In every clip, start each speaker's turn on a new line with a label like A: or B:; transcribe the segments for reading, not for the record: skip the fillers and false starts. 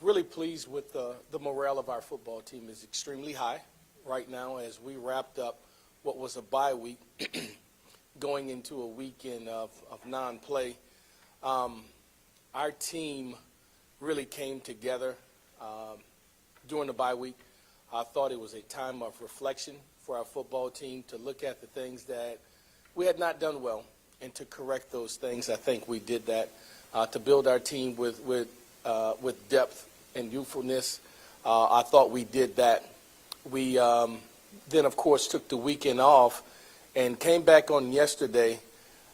A: really pleased with the morale of our football team is extremely high right now as we wrapped up what was a bye week going into a weekend of non-play. Our team really came together during the bye week. I thought it was a time of reflection for our football team to look at the things that we had not done well and to correct those things. I think we did that to build our team with depth and youthfulness. I thought we did that. We then, of course, took the weekend off and came back on yesterday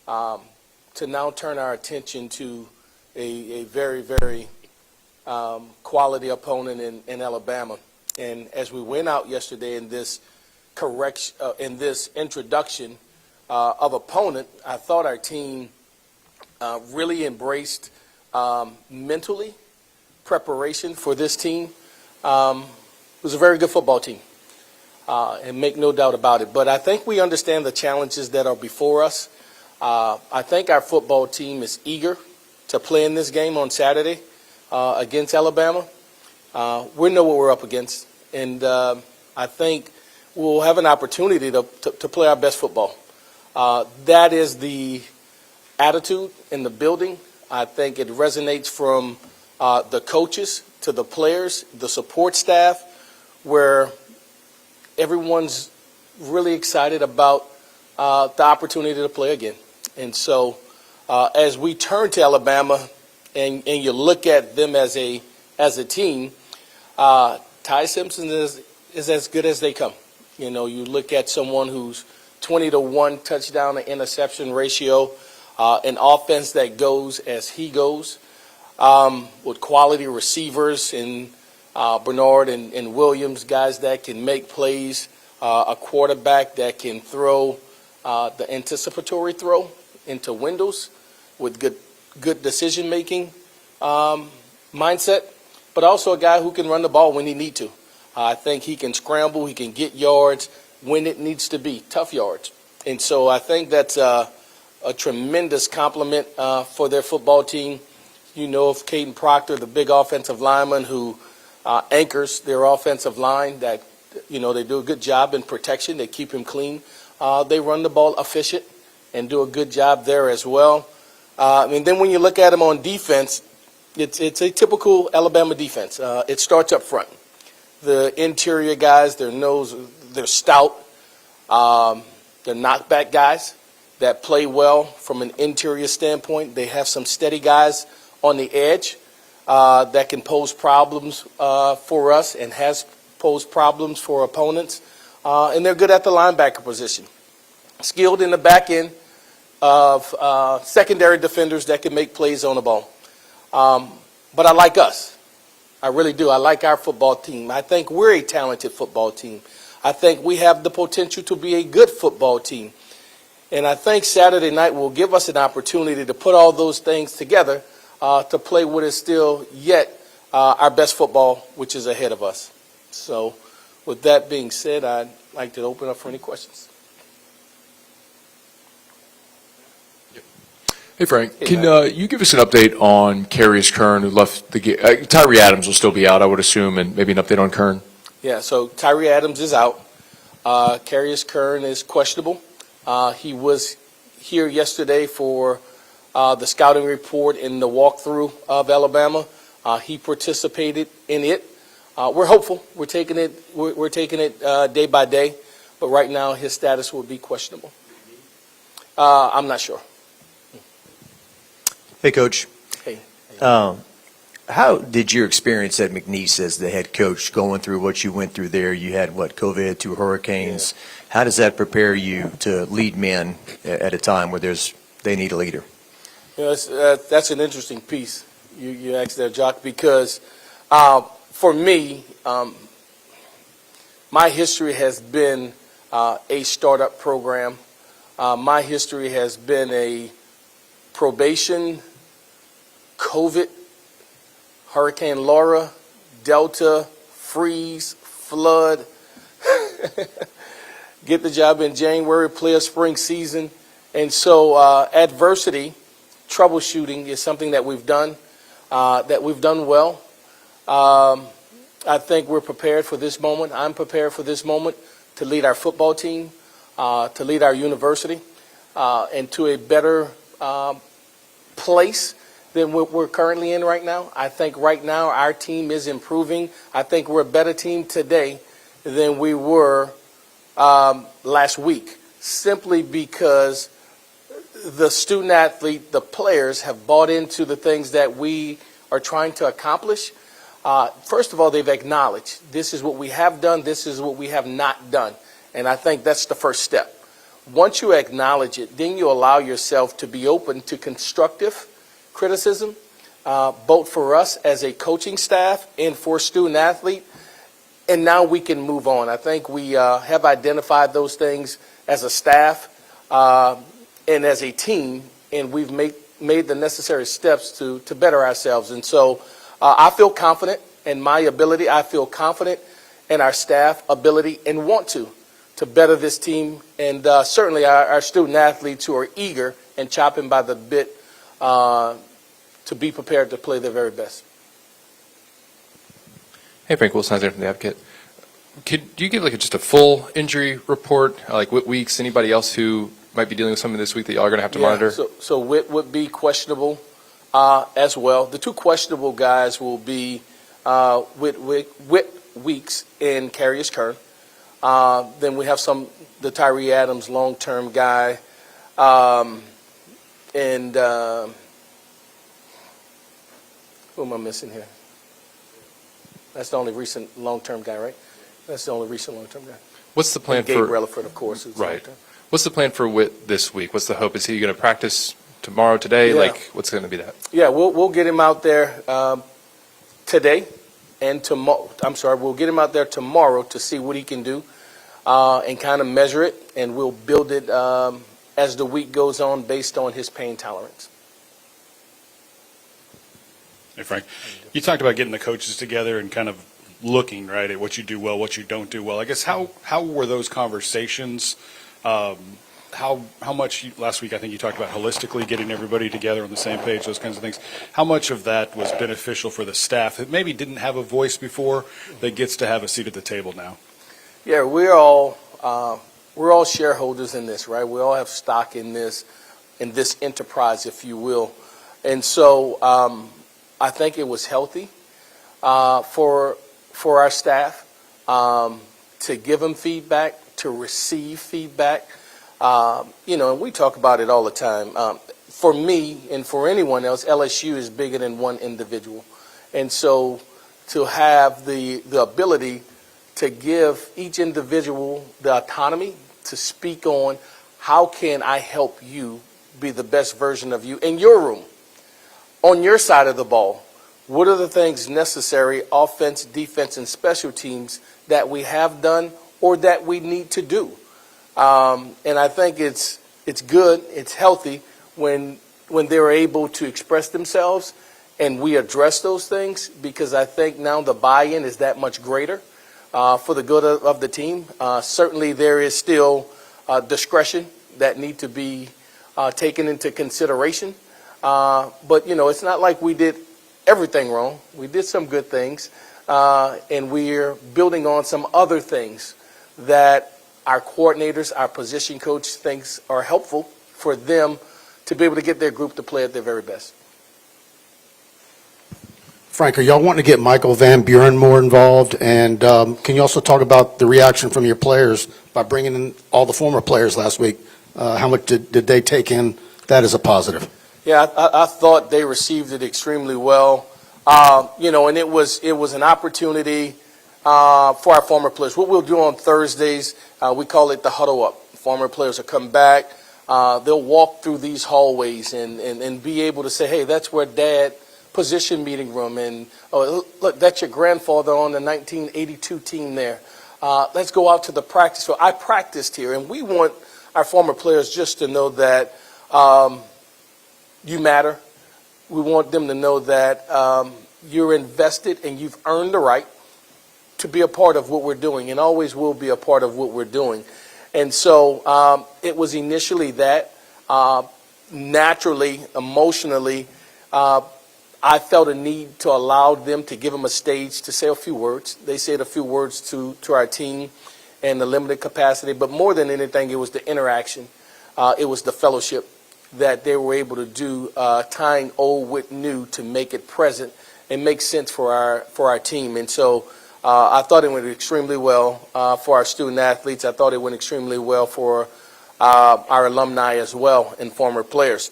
A: to now turn our attention to a very, very quality opponent in Alabama. And as we went out yesterday in this introduction of opponent, I thought our team really embraced mentally preparation for this team. It was a very good football team, and make no doubt about it. But I think we understand the challenges that are before us. I think our football team is eager to play in this game on Saturday against Alabama. We know what we're up against, and I think we'll have an opportunity to play our best football. That is the attitude in the building. I think it resonates from the coaches to the players, the support staff, where everyone's really excited about the opportunity to play again. And so as we turn to Alabama and you look at them as a team, Ty Simpson is as good as they come. You know, you look at someone who's 20-to-1 touchdown to interception ratio, an offense that goes as he goes, with quality receivers in Bernard and Williams, guys that can make plays, a quarterback that can throw the anticipatory throw into windows with good decision-making mindset, but also a guy who can run the ball when he need to. I think he can scramble, he can get yards when it needs to be, tough yards. And so I think that's a tremendous compliment for their football team. You know of Caden Proctor, the big offensive lineman who anchors their offensive line, that, you know, they do a good job in protection. They keep him clean. They run the ball efficient and do a good job there as well. And then when you look at them on defense, it's a typical Alabama defense. It starts up front. The interior guys, they're stout. They're knockback guys that play well from an interior standpoint. They have some steady guys on the edge that can pose problems for us and has posed problems for opponents. And they're good at the linebacker position. Skilled in the back end of secondary defenders that can make plays on the ball. But I like us. I really do. I like our football team. I think we're a talented football team. I think we have the potential to be a good football team. And I think Saturday night will give us an opportunity to put all those things together to play what is still yet our best football, which is ahead of us. So with that being said, I'd like to open up for any questions.
B: Hey, Frank, can you give us an update on Carius Kern, who left the game? Tyree Adams will still be out, I would assume, and maybe an update on Kern?
A: Yeah, so Tyree Adams is out. Carius Kern is questionable. He was here yesterday for the scouting report in the walkthrough of Alabama. He participated in it. We're hopeful. We're taking it day by day, but right now his status will be questionable. I'm not sure.
C: Hey, Coach.
A: Hey.
C: How did your experience at McNeese as the head coach, going through what you went through there? You had, COVID, 2 hurricanes. Yeah. How does that prepare you to lead men at a time where they need a leader?
A: You know, that's an interesting piece you asked there, Jock, because for me, my history has been a startup program. My history has been a probation, COVID, Hurricane Laura, Delta, freeze, flood, get the job in January, play a spring season. And so adversity, troubleshooting is something that we've done. that we've done well. I think we're prepared for this moment. I'm prepared for this moment to lead our football team, to lead our university, and to a better place than what we're currently in right now. I think right now our team is improving. I think we're a better team today than we were last week, simply because the student athlete, the players have bought into the things that we are trying to accomplish. First of all, they've acknowledged this is what we have done, this is what we have not done. And I think that's the first step. Once you acknowledge it, then you allow yourself to be open to constructive criticism, both for us as a coaching staff and for student athlete. And now we can move on. I think we have identified those things as a staff and as a team, and we've made the necessary steps to better ourselves. And so I feel confident in my ability. I feel confident in our staff ability and want to better this team, and certainly our student athletes who are eager and chopping by the bit to be prepared to play their very best.
B: Hey, Frank Wilson here from the Advocate. Do you give just a full injury report, like what weeks, anybody else who might be dealing with something this week that y'all are going to have to monitor?
A: So Whit would be questionable as well. The two questionable guys will be Whit Weeks and Carius Kern. Then we have the Tyree Adams long-term guy, and who am I missing here? That's the only recent long-term guy, right? That's the only recent long-term guy.
B: What's the plan
A: and
B: for
A: Gabe Relaford, of course, is
B: right?
A: long-term.
B: What's the plan for Whit this week? What's the hope? Is he going to practice tomorrow, today?
A: Yeah.
B: Like, what's going to be that?
A: Yeah, we'll get him out there today and tomorrow. I'm sorry, we'll get him out there tomorrow to see what he can do and kind of measure it, and we'll build it as the week goes on based on his pain tolerance.
D: Hey, Frank, you talked about getting the coaches together and kind of looking, right, at what you do well, what you don't do well. I guess how were those conversations? How much last week I think you talked about holistically getting everybody together on the same page, those kinds of things. How much of that was beneficial for the staff that maybe didn't have a voice before that gets to have a seat at the table now?
A: Yeah, we're all shareholders in this, right? We all have stock in this enterprise, if you will, and so I think it was healthy for our staff to give them feedback, to receive feedback. And we talk about it all the time. For me and for anyone else, LSU is bigger than one individual. And so to have the ability to give each individual the autonomy to speak on how can I help you be the best version of you in your room, on your side of the ball. What are the things necessary, offense, defense, and special teams that we have done or that we need to do? And I think it's good, it's healthy when they're able to express themselves and we address those things, because I think now the buy-in is that much greater for the good of the team. Certainly there is still discretion that need to be taken into consideration. But, it's not like we did everything wrong. We did some good things, and we're building on some other things that our coordinators, our position coach thinks are helpful for them to be able to get their group to play at their very best.
E: Frank, are y'all wanting to get Michael Van Buren more involved? And can you also talk about the reaction from your players by bringing in all the former players last week? How much did they take in that as a positive?
A: Yeah, I thought they received it extremely well. And it was an opportunity for our former players. What we'll do on Thursdays, we call it the huddle up. Former players will come back. They'll walk through these hallways and be able to say, hey, that's where Dad position meeting room, and oh, look, that's your grandfather on the 1982 team there. Let's go out to the practice field. I practiced here, and we want our former players just to know that you matter. We want them to know that you're invested and you've earned the right to be a part of what we're doing, and always will be a part of what we're doing. And so it was initially that, naturally, emotionally, I felt a need to allow them to give them a stage to say a few words. They said a few words to our team in the limited capacity, but more than anything, it was the interaction. It was the fellowship that they were able to do, tying old with new to make it present and make sense for our team. And so I thought it went extremely well for our student athletes. I thought it went extremely well for our alumni as well and former players.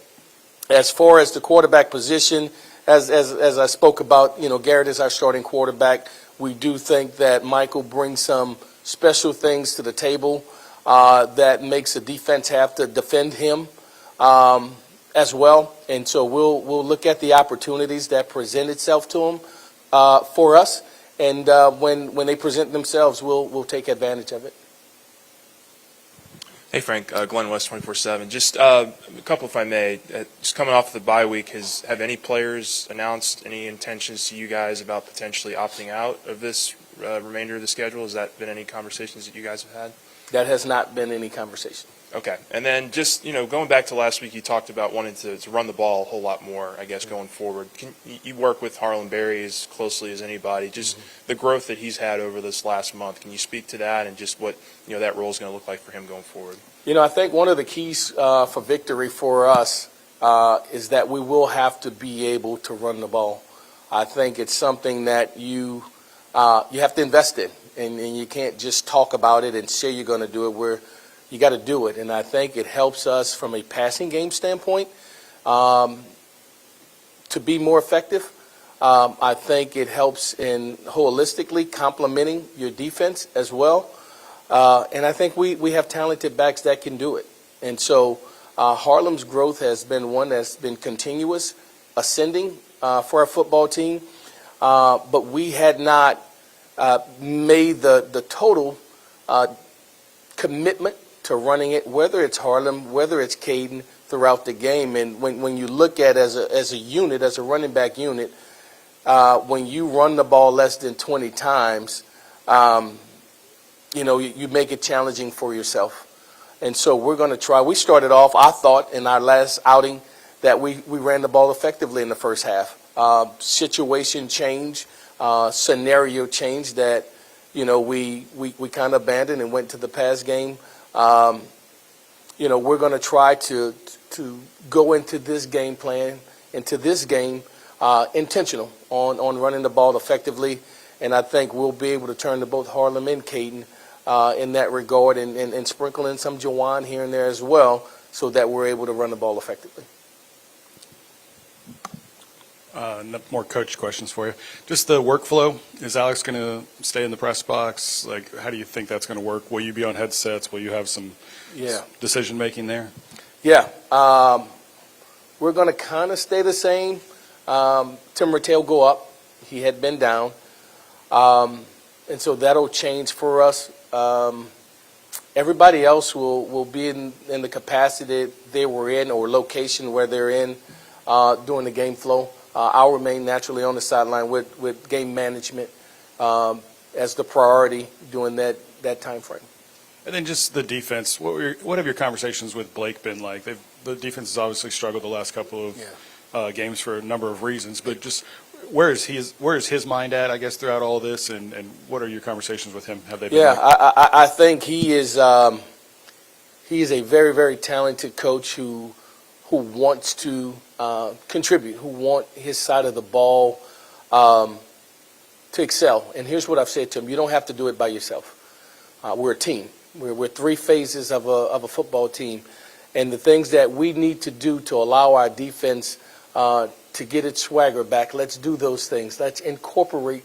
A: As far as the quarterback position, as I spoke about, Garrett is our starting quarterback. We do think that Michael brings some special things to the table that makes the defense have to defend him as well. And so we'll look at the opportunities that present itself to him for us. And when they present themselves, we'll take advantage of it.
F: Hey, Frank. Glenn West, 24/7. Just a couple, if I may. Just coming off the bye week, have any players announced any intentions to you guys about potentially opting out of this remainder of the schedule? Has that been any conversations that you guys have had?
A: That has not been any conversation.
F: Okay. And then just, going back to last week, you talked about wanting to run the ball a whole lot more, I guess, going forward. You work with Harlan Berry as closely as anybody. Just the growth that he's had over this last month, can you speak to that and just what, that role is going to look like for him going forward?
A: I think one of the keys for victory for us is that we will have to be able to run the ball. I think it's something that you have to invest in, and you can't just talk about it and say you're going to do it. You got to do it, and I think it helps us from a passing game standpoint to be more effective. I think it helps in holistically complementing your defense as well. And I think we have talented backs that can do it. And so Harlem's growth has been one that's been continuous, ascending for our football team. But we had not made the total commitment to running it, whether it's Harlem, whether it's Caden, throughout the game. And when you look at as a unit, as a running back unit, when you run the ball less than 20 times, you make it challenging for yourself. And so we're going to try. We started off, I thought, in our last outing that we ran the ball effectively in the first half. Situation change, scenario change that, we kind of abandoned and went to the pass game. We're going to try to go into this game plan, into this game, intentional on running the ball effectively. And I think we'll be able to turn to both Harlem and Caden in that regard and sprinkle in some Jawan here and there as well so that we're able to run the ball effectively.
D: More coach questions for you. Just the workflow. Is Alex going to stay in the press box? Like, how do you think that's going to work? Will you be on headsets? Will you have some decision making there?
A: Yeah. We're going to kind of stay the same. Tim Rattale go up. He had been down. And so that'll change for us. Everybody else will be in the capacity they were in or location where they're in during the game flow. I'll remain naturally on the sideline with game management as the priority during that time frame.
D: And then just the defense. What have your conversations with Blake been like? The defense has obviously struggled the last couple of games for a number of reasons, but just where is his mind at, I guess, throughout all this, and what are your conversations with him? Have they been like?
A: I think he is a very, very talented coach who wants to contribute, who want his side of the ball to excel. And here's what I've said to him: you don't have to do it by yourself. We're a team. We're three phases of a football team, and the things that we need to do to allow our defense to get its swagger back, let's do those things. Let's incorporate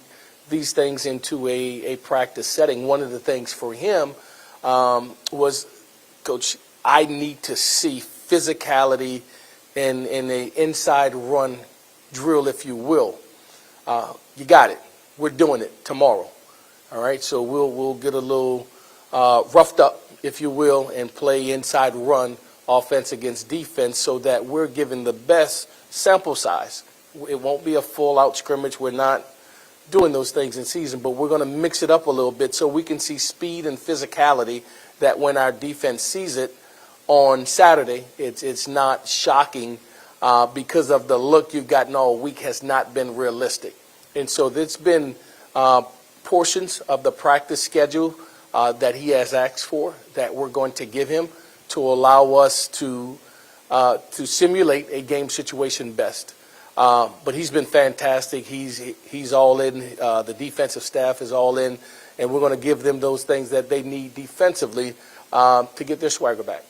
A: these things into a practice setting. One of the things for him was, Coach, I need to see physicality in an inside run drill, if you will. You got it. We're doing it tomorrow. All right, so we'll get a little roughed up, if you will, and play inside run offense against defense so that we're given the best sample size. It won't be a full-out scrimmage. We're not doing those things in season, but we're going to mix it up a little bit so we can see speed and physicality that when our defense sees it on Saturday, it's not shocking because of the look you've gotten all week has not been realistic. And so there's been portions of the practice schedule that he has asked for that we're going to give him to allow us to simulate a game situation best. But he's been fantastic. He's all in. The defensive staff is all in, and we're going to give them those things that they need defensively to get their swagger back.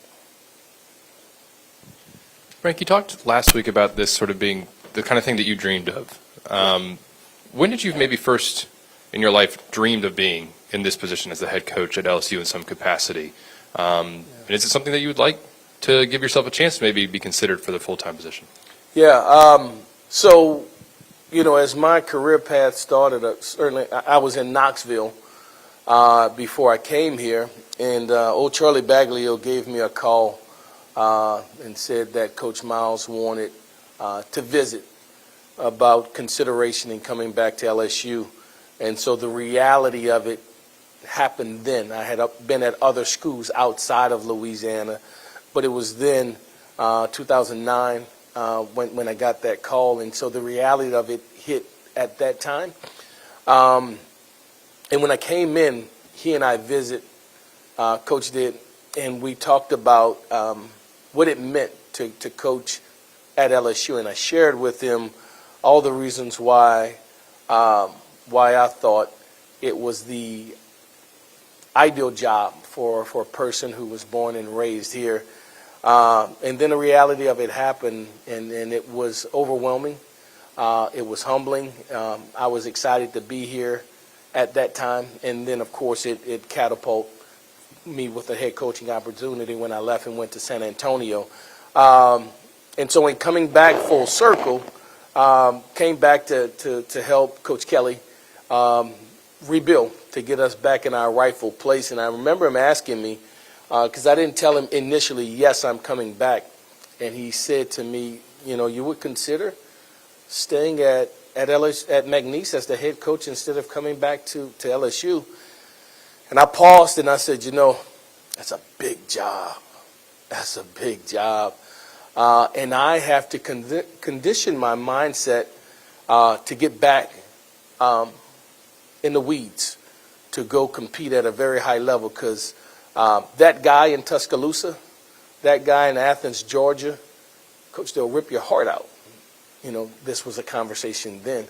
B: Frank, you talked last week about this sort of being the kind of thing that you dreamed of. When did you maybe first in your life dreamed of being in this position as the head coach at LSU in some capacity? And is it something that you would like to give yourself a chance to maybe be considered for the full-time position?
A: Yeah. So, as my career path started, certainly I was in Knoxville before I came here, and old Charlie Baglio gave me a call and said that Coach Miles wanted to visit about consideration in coming back to LSU. And so the reality of it happened then. I had been at other schools outside of Louisiana, but it was then 2009 when I got that call. And so the reality of it hit at that time. And when I came in, he and I visit, Coach did, and we talked about what it meant to coach at LSU. And I shared with him all the reasons why I thought it was the ideal job for a person who was born and raised here. And then the reality of it happened, and it was overwhelming. It was humbling. I was excited to be here at that time. And then, of course, it catapulted me with a head coaching opportunity when I left and went to San Antonio. And so in coming back full circle, came back to help Coach Kelly rebuild, to get us back in our rightful place. And I remember him asking me, because I didn't tell him initially, yes, I'm coming back. And he said to me, you would consider staying at McNeese as the head coach instead of coming back to LSU. And I paused and I said, that's a big job. That's a big job. And I have to condition my mindset to get back in the weeds, to go compete at a very high level, because that guy in Tuscaloosa, that guy in Athens, Georgia, Coach, they'll rip your heart out. This was a conversation then.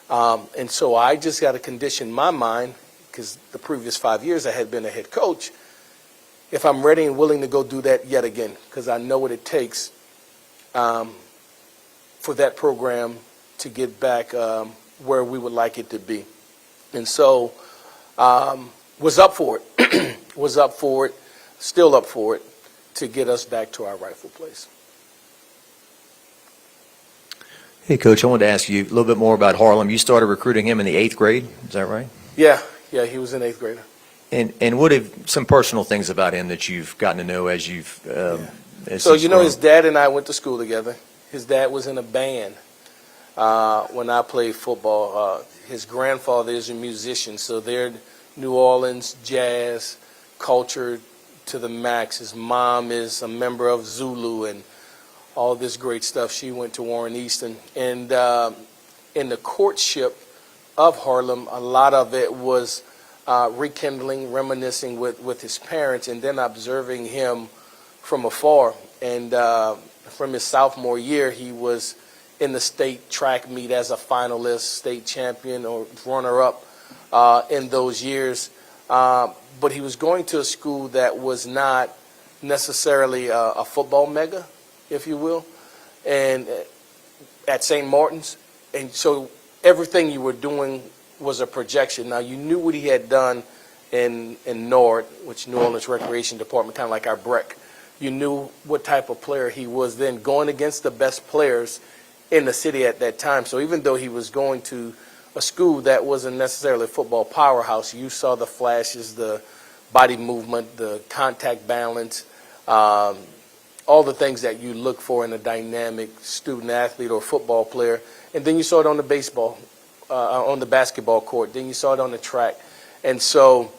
A: And so I just got to condition my mind, because the previous 5 years I had been a head coach, if I'm ready and willing to go do that yet again, because I know what it takes for that program to get back where we would like it to be. And so was up for it, still up for it, to get us back to our rightful place.
C: Hey, Coach, I wanted to ask you a little bit more about Harlem. You started recruiting him in the 8th grade, is that right?
A: Yeah, he was an 8th grader.
C: And what have some personal things about him that you've gotten to know as you've
A: So, his dad and I went to school together. His dad was in a band when I played football. His grandfather is a musician, so they're New Orleans jazz culture to the max. His mom is a member of Zulu and all this great stuff. She went to Warren Easton. And in the courtship of Harlem, a lot of it was rekindling, reminiscing with his parents, and then observing him from afar. And from his sophomore year, he was in the state track meet as a finalist, state champion, or runner-up in those years. But he was going to a school that was not necessarily a football mega, if you will, and at St. Martin's. And so everything you were doing was a projection. Now, you knew what he had done in NORD, which New Orleans Recreation Department, kind of like our BREC. You knew what type of player he was then, going against the best players in the city at that time. So even though he was going to a school that wasn't necessarily a football powerhouse, you saw the flashes, the body movement, the contact balance, all the things that you look for in a dynamic student athlete or football player. And then you saw it on the basketball court. Then you saw it on the track. And so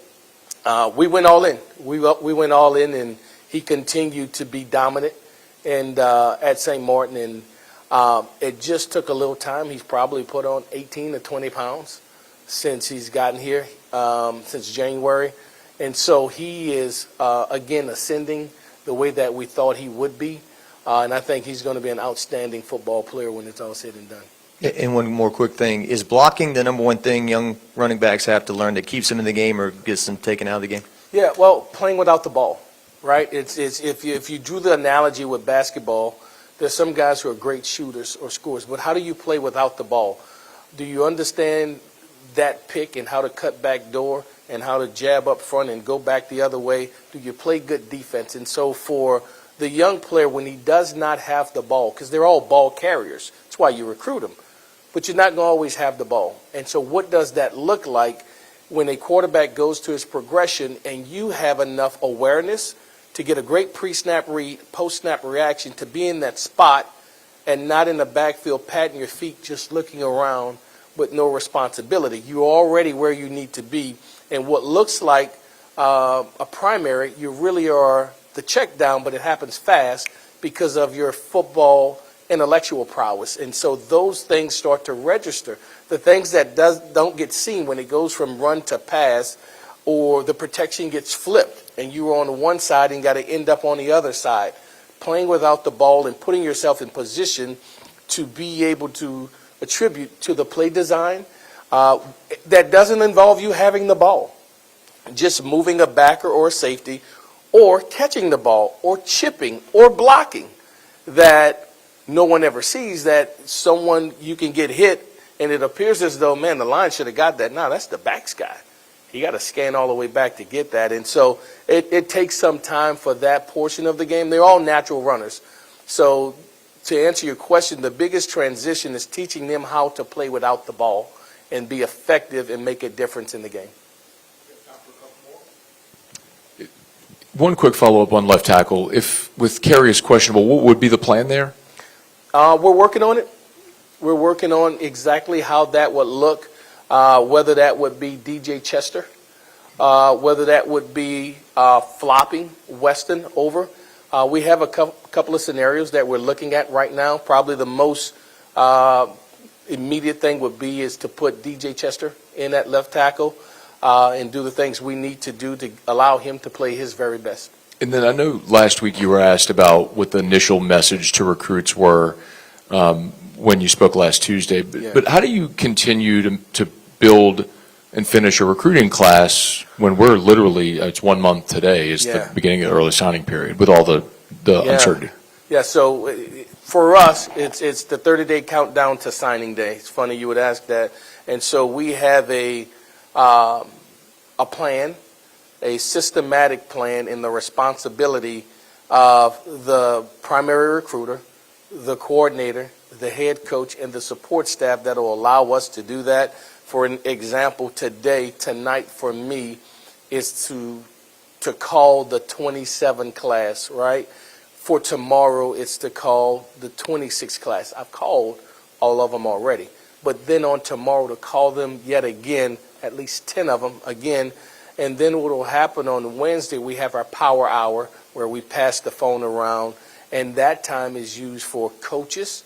A: we went all in. We went all in, and he continued to be dominant and at St. Martin. And It just took a little time. He's probably put on 18 to 20 pounds since he's gotten here, since January. And so he is, again, ascending the way that we thought he would be. And I think he's going to be an outstanding football player when it's all said and done.
C: And one more quick thing, is blocking the number one thing young running backs have to learn that keeps them in the game or gets them taken out of the game?
A: Yeah, well, playing without the ball, right? It's if you drew the analogy with basketball, there's some guys who are great shooters or scorers, but how do you play without the ball? Do you understand that pick and how to cut back door and how to jab up front and go back the other way? Do you play good defense? And so for the young player, when he does not have the ball, because they're all ball carriers, that's why you recruit them, but you're not going to always have the ball. And so what does that look like when a quarterback goes to his progression and you have enough awareness to get a great pre-snap read, post-snap reaction, to be in that spot and not in the backfield patting your feet, just looking around with no responsibility? You're already where you need to be. And what looks like a primary, you really are the check down, but it happens fast because of your football intellectual prowess. And so those things start to register. The things that don't get seen when it goes from run to pass, or the protection gets flipped and you were on one side and got to end up on the other side. Playing without the ball and putting yourself in position to be able to attribute to the play design that doesn't involve you having the ball. Just moving a backer or a safety, or catching the ball, or chipping, or blocking, that no one ever sees, that someone, you can get hit and it appears as though, man, the line should have got that. No, that's the backs guy. You got to scan all the way back to get that. And so it takes some time for that portion of the game. They're all natural runners. So to answer your question, the biggest transition is teaching them how to play without the ball and be effective and make a difference in the game.
G: One quick follow-up on left tackle. If with Kerry is questionable, what would be the plan there?
A: We're working on it. We're working on exactly how that would look, whether that would be DJ Chester, whether that would be flopping Weston over. We have a couple of scenarios that we're looking at right now. Probably the most immediate thing would be is to put DJ Chester in at left tackle and do the things we need to do to allow him to play his very best.
G: And then I know last week you were asked about what the initial message to recruits were when you spoke last Tuesday. But how do you continue to build and finish a recruiting class when we're literally, it's 1 month today is the beginning of the early signing period with all the uncertainty?
A: Yeah, so for us, it's the 30-day countdown to signing day. It's funny you would ask that. And so we have a plan, a systematic plan in the responsibility of the primary recruiter, the coordinator, the head coach, and the support staff that will allow us to do that. For an example, tonight for me is to call the 27 class, right? For tomorrow, it's to call the 26 class. I've called all of them already. But then on tomorrow to call them yet again, at least 10 of them again. And then what will happen on Wednesday, we have our power hour where we pass the phone around. And that time is used for coaches,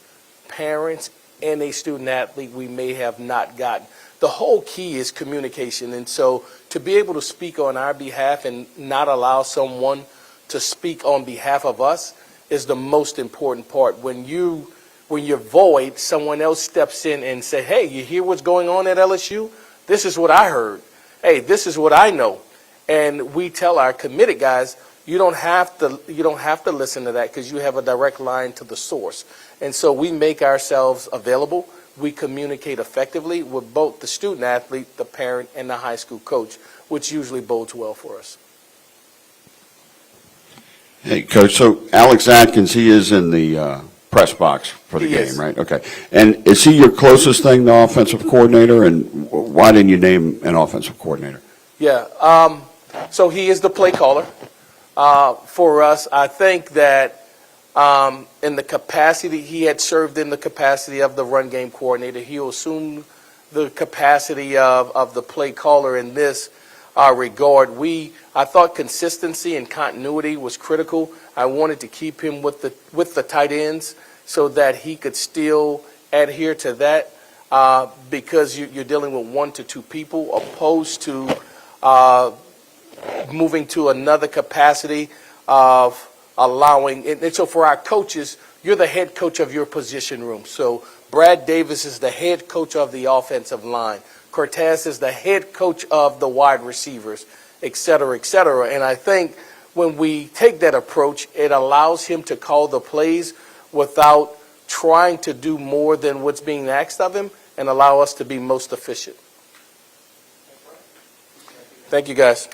A: parents, and a student athlete we may have not gotten. The whole key is communication. And so to be able to speak on our behalf and not allow someone to speak on behalf of us is the most important part. When you're void, someone else steps in and say, hey, you hear what's going on at LSU? This is what I heard. Hey, this is what I know. And we tell our committed guys, you don't have to listen to that because you have a direct line to the source. And so we make ourselves available. We communicate effectively with both the student athlete, the parent, and the high school coach, which usually bodes well for us.
H: Hey, Coach, so Alex Atkins, he is in the press box for the game, right? Okay. And is he your closest thing to offensive coordinator, and why didn't you name an offensive coordinator?
A: Yeah, so he is the play caller for us. I think that in the capacity, he had served in the capacity of the run game coordinator. He'll assume the capacity of the play caller in this regard. I thought consistency and continuity was critical. I wanted to keep him with the tight ends so that he could still adhere to that, because you're dealing with 1 to 2 people, opposed to moving to another capacity of allowing. And so for our coaches, you're the head coach of your position room. So Brad Davis is the head coach of the offensive line. Cortez is the head coach of the wide receivers, et cetera, et cetera. And I think when we take that approach, it allows him to call the plays without trying to do more than what's being asked of him, and allow us to be most efficient. Thank you, guys.